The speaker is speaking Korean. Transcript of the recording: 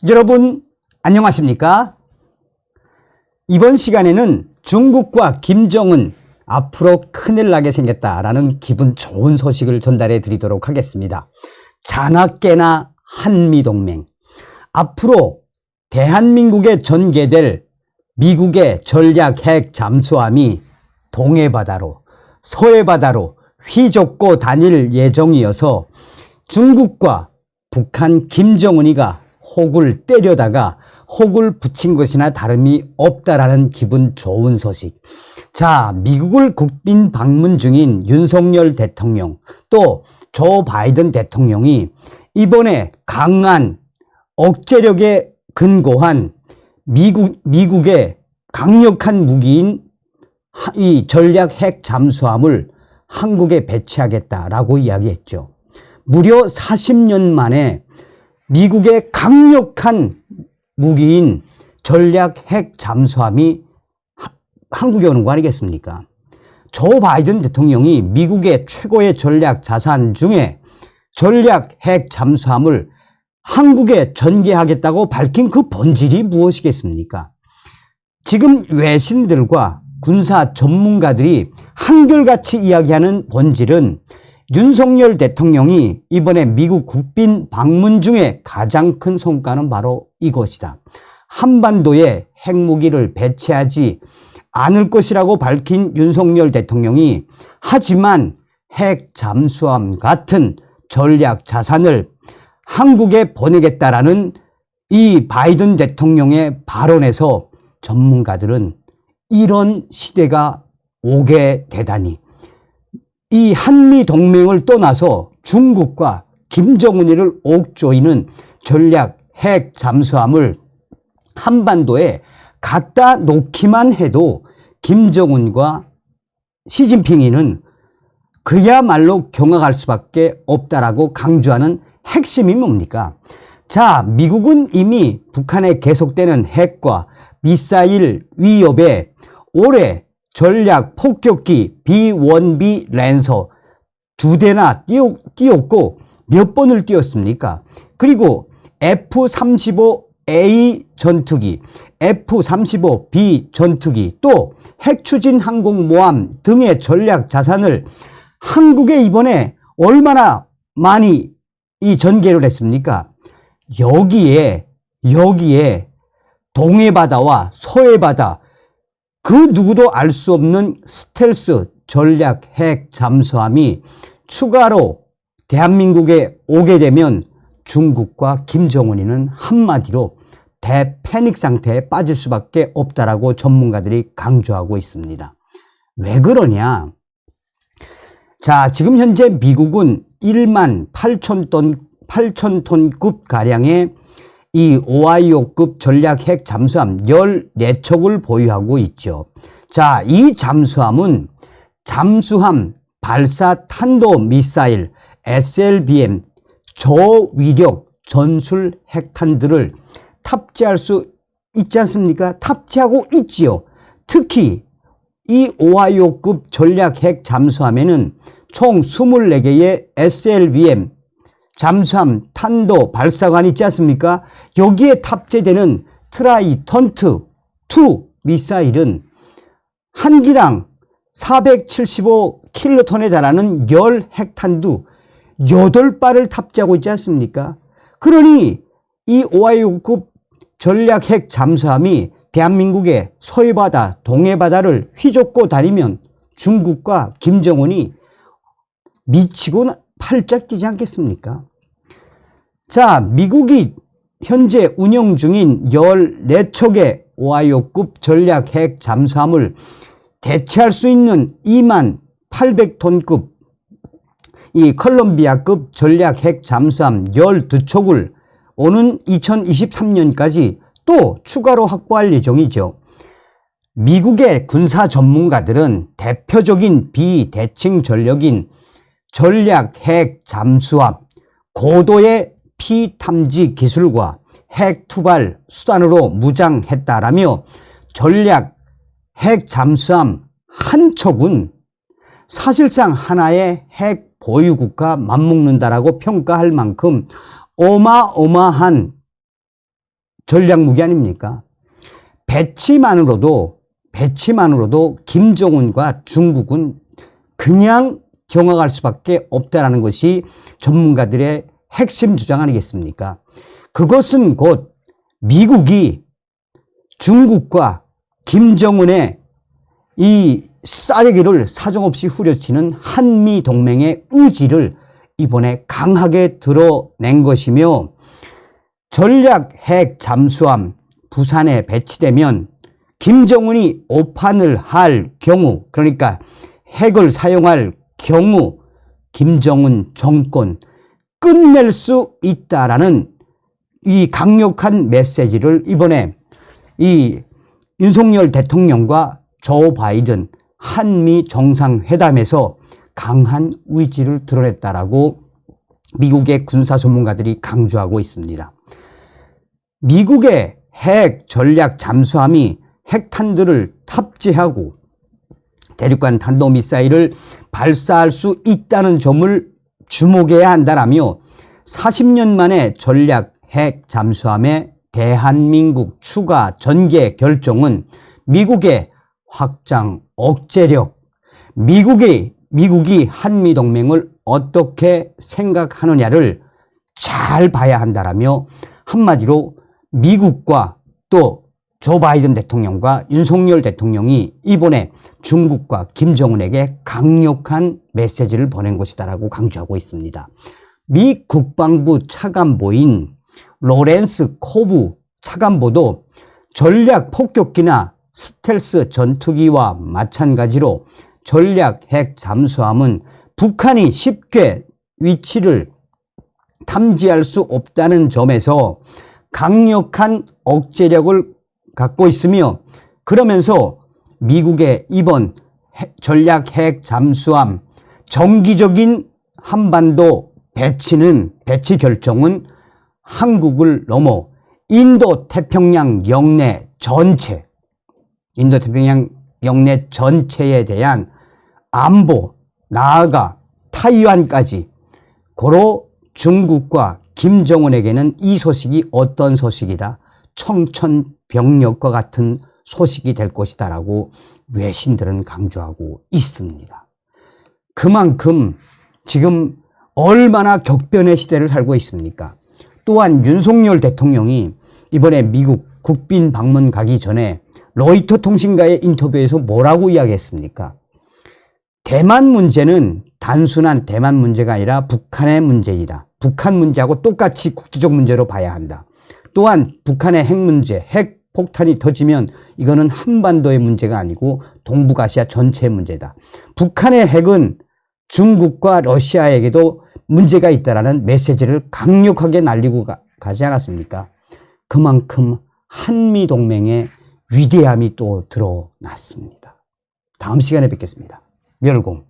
여러분 안녕하십니까? 이번 시간에는 중국과 김정은 앞으로 큰일 나게 생겼다라는 기분 좋은 소식을 전달해 드리도록 하겠습니다. 자나깨나 한미동맹, 앞으로 대한민국에 전개될 미국의 전략 핵 잠수함이 동해바다로 서해바다로 휘젓고 다닐 예정이어서 중국과 북한 김정은이가 혹을 때려다가 혹을 붙인 것이나 다름이 없다라는 기분 좋은 소식. 자, 미국을 국빈 방문 중인 윤석열 대통령 또 조 바이든 대통령이 이번에 강한 억제력에 근거한 미국의 강력한 무기인 이 전략 핵 잠수함을 한국에 배치하겠다라고 이야기했죠. 무려 40년 만에 미국의 강력한 무기인 전략 핵 잠수함이 한국에 오는 거 아니겠습니까? 조 바이든 대통령이 미국의 최고의 전략 자산 중에 전략 핵 잠수함을 한국에 전개하겠다고 밝힌 그 본질이 무엇이겠습니까? 지금 외신들과 군사 전문가들이 한결같이 이야기하는 본질은 윤석열 대통령이 이번에 미국 국빈 방문 중에 가장 큰 성과는 바로 이것이다. 한반도에 핵무기를 배치하지 않을 것이라고 밝힌 윤석열 대통령이 하지만 핵 잠수함 같은 전략 자산을 한국에 보내겠다라는 이 바이든 대통령의 발언에서 전문가들은 이런 시대가 오게 되다니, 이 한미 동맹을 떠나서 중국과 김정은이를 옥조이는 전략 핵 잠수함을 한반도에 갖다 놓기만 해도 김정은과 시진핑이는 그야말로 경악할 수밖에 없다라고 강조하는 핵심이 뭡니까? 자, 미국은 이미 북한에 계속되는 핵과 미사일 위협에 올해 전략 폭격기 B-1B 랜서 2대나 띄웠고 몇 번을 띄웠습니까? 그리고 F-35A 전투기, F-35B 전투기, 또 핵추진 항공모함 등의 전략 자산을 한국에 이번에 얼마나 많이 이 전개를 했습니까? 여기에 동해바다와 서해바다, 그 누구도 알 수 없는 스텔스 전략 핵 잠수함이 추가로 대한민국에 오게 되면 중국과 김정은이는 한마디로 대패닉 상태에 빠질 수밖에 없다라고 전문가들이 강조하고 있습니다. 왜 그러냐? 자, 지금 현재 미국은 1만 8천 톤급 가량의 이 오하이오급 전략 핵 잠수함 14척을 보유하고 있죠. 자, 이 잠수함은 잠수함 발사 탄도 미사일 SLBM 저위력 전술 핵탄들을 탑재할 수 있지 않습니까? 탑재하고 있지요. 특히 이 오하이오급 전략 핵 잠수함에는 총 24개의 SLBM 잠수함 탄도 발사관이 있지 않습니까? 여기에 탑재되는 트라이턴트2 미사일은 한 기당 475킬로톤에 달하는 열 핵탄두 8발을 탑재하고 있지 않습니까? 그러니 이 오하이오급 전략 핵 잠수함이 대한민국의 서해바다, 동해바다를 휘젓고 다니면 중국과 김정은이 미치고 팔짝 뛰지 않겠습니까? 자, 미국이 현재 운영 중인 14척의 오하이오급 전략 핵 잠수함을 대체할 수 있는 2만 800톤급 이 컬럼비아급 전략 핵 잠수함 12척을 오는 2023년까지 또 추가로 확보할 예정이죠. 미국의 군사 전문가들은 대표적인 비대칭 전력인 전략 핵 잠수함, 고도의 피탐지 기술과 핵 투발 수단으로 무장했다라며 전략 핵 잠수함 한 척은 사실상 하나의 핵 보유국과 맞먹는다라고 평가할 만큼 어마어마한 전략 무기 아닙니까? 배치만으로도 김정은과 중국은 그냥 경악할 수밖에 없다라는 것이 전문가들의 핵심 주장 아니겠습니까? 그것은 곧 미국이 중국과 김정은의 이 싸대기를 사정없이 후려치는 한미 동맹의 의지를 이번에 강하게 드러낸 것이며, 전략 핵 잠수함 부산에 배치되면 김정은이 오판을 할 경우, 그러니까 핵을 사용할 경우 김정은 정권 끝낼 수 있다라는 이 강력한 메시지를 이번에 이 윤석열 대통령과 조 바이든 한미 정상회담에서 강한 의지를 드러냈다라고 미국의 군사 전문가들이 강조하고 있습니다. 미국의 핵 전략 잠수함이 핵탄두를 탑재하고 대륙간 탄도미사일을 발사할 수 있다는 점을 주목해야 한다라며 40년 만에 전략 핵 잠수함의 대한민국 추가 전개 결정은 미국의 확장 억제력, 미국이 한미동맹을 어떻게 생각하느냐를 잘 봐야 한다라며, 한마디로 미국과 또 조 바이든 대통령과 윤석열 대통령이 이번에 중국과 김정은에게 강력한 메시지를 보낸 것이다라고 강조하고 있습니다. 미 국방부 차관보인 로렌스 코브 차관보도 전략 폭격기나 스텔스 전투기와 마찬가지로 전략 핵 잠수함은 북한이 쉽게 위치를 탐지할 수 없다는 점에서 강력한 억제력을 갖고 있으며, 그러면서 미국의 이번 전략 핵 잠수함 정기적인 한반도 배치 결정은 한국을 넘어 인도 태평양 영내 전체에 대한 안보, 나아가 타이완까지, 고로 중국과 김정은에게는 이 소식이 어떤 소식이다, 청천벽력과 같은 소식이 될 것이다라고 외신들은 강조하고 있습니다. 그만큼 지금 얼마나 격변의 시대를 살고 있습니까? 또한 윤석열 대통령이 이번에 미국 국빈 방문 가기 전에 로이터 통신과의 인터뷰에서 뭐라고 이야기했습니까? 대만 문제는 단순한 대만 문제가 아니라 북한의 문제이다. 북한 문제하고 똑같이 국제적 문제로 봐야 한다. 또한 북한의 핵 문제, 핵 폭탄이 터지면 이거는 한반도의 문제가 아니고 동북아시아 전체의 문제다. 북한의 핵은 중국과 러시아에게도 문제가 있다라는 메시지를 강력하게 날리고 가지 않았습니까? 그만큼 한미동맹의 위대함이 또 드러났습니다. 다음 시간에 뵙겠습니다. 멸공.